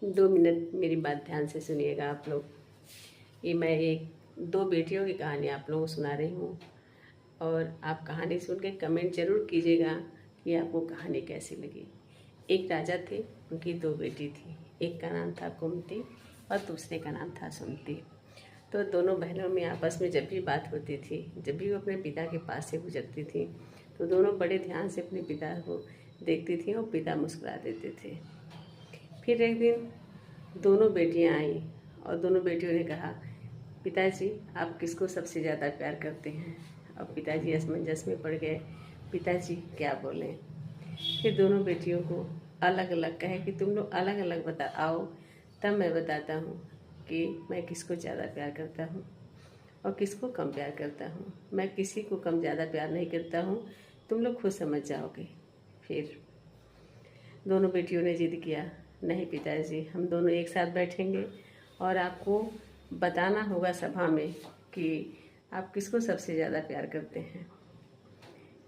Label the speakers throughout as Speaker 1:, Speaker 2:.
Speaker 1: 2 minute मेरी बात ध्यान से सुनिएगा आप लोग। ये मैं दो बेटियों की कहानी आप लोगों को सुना रही हूँ और आप कहानी सुन के कमेंट जरूर कीजिएगा कि आपको कहानी कैसी लगी। एक राजा थे, उनकी 2 बेटी थी। एक का नाम था कुंती और दूसरे का नाम था सुमति। तो दोनों बहनों में आपस में जब भी बात होती थी, जब भी वो अपने पिता के पास से गुजरती थी, तो दोनों बड़े ध्यान से अपने पिता को देखती थी और पिता मुस्कुरा देते थे। फिर एक दिन दोनों बेटियां आईं और दोनों बेटियों ने कहा, पिताजी आप किसको सबसे ज़्यादा प्यार करते हैं? अब पिताजी असमंजस में पड़ गए, पिताजी क्या बोलें। फिर दोनों बेटियों को अलग अलग कहे कि तुम लोग अलग अलग बताओ, तब मैं बताता हूँ कि मैं किसको ज़्यादा प्यार करता हूँ और किसको कम प्यार करता हूँ। मैं किसी को कम ज़्यादा प्यार नहीं करता हूँ, तुम लोग खुद समझ जाओगे। फिर दोनों बेटियों ने जिद किया, नहीं पिताजी, हम दोनों एक साथ बैठेंगे और आपको बताना होगा सभा में कि आप किसको सबसे ज़्यादा प्यार करते हैं।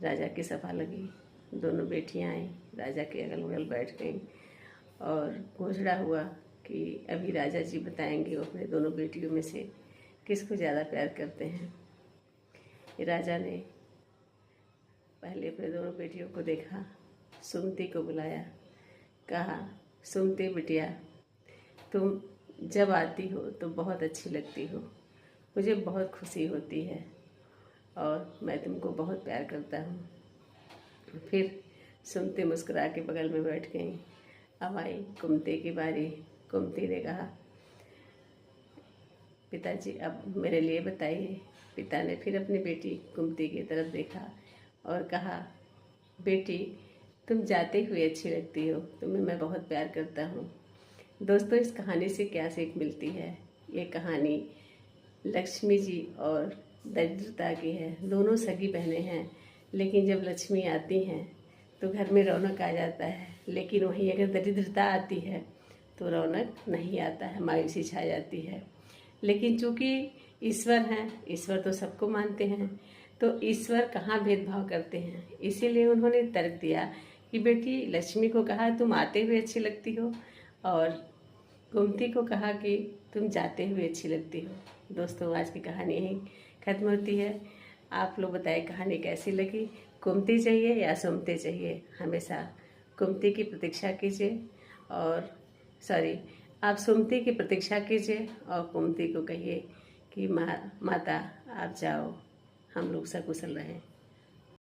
Speaker 1: राजा की सभा लगी, दोनों बेटियां आईं, राजा के अगल बगल बैठ गईं और घोषणा हुआ कि अभी राजा जी बताएंगे वो अपने दोनों बेटियों में से किसको ज़्यादा प्यार करते हैं। राजा ने पहले अपने दोनों बेटियों को देखा, सुमति को बुलाया, कहा, सुमति बिटिया, तुम जब आती हो तो बहुत अच्छी लगती हो, मुझे बहुत खुशी होती है और मैं तुमको बहुत प्यार करता हूँ। फिर सुमति मुस्कुरा के बगल में बैठ गई। अब आई कुंती की बारी। कुंती ने कहा, पिताजी अब मेरे लिए बताइए। पिता ने फिर अपनी बेटी कुंती की तरफ देखा और कहा, बेटी तुम जाते हुए अच्छी लगती हो, तुम्हें मैं बहुत प्यार करता हूँ। दोस्तों, इस कहानी से क्या सीख मिलती है? ये कहानी लक्ष्मी जी और दरिद्रता की है। दोनों सगी बहनें हैं, लेकिन जब लक्ष्मी आती हैं तो घर में रौनक आ जाता है, लेकिन वहीं अगर दरिद्रता आती है तो रौनक नहीं आता है, मायूसी छा जाती है। लेकिन चूँकि ईश्वर हैं, ईश्वर तो सबको मानते हैं, तो ईश्वर कहाँ भेदभाव करते हैं। इसीलिए उन्होंने तर्क दिया कि बेटी लक्ष्मी को कहा तुम आते हुए अच्छी लगती हो और कुंती को कहा कि तुम जाते हुए अच्छी लगती हो। दोस्तों, आज की कहानी यहीं ख़त्म होती है। आप लोग बताएं कहानी कैसी लगी? कुंती चाहिए या सुमति चाहिए? हमेशा कुंती की प्रतीक्षा कीजिए और आप सुमति की प्रतीक्षा कीजिए और कुंती को कहिए कि माता आप जाओ, हम लोग सकुशल रहें।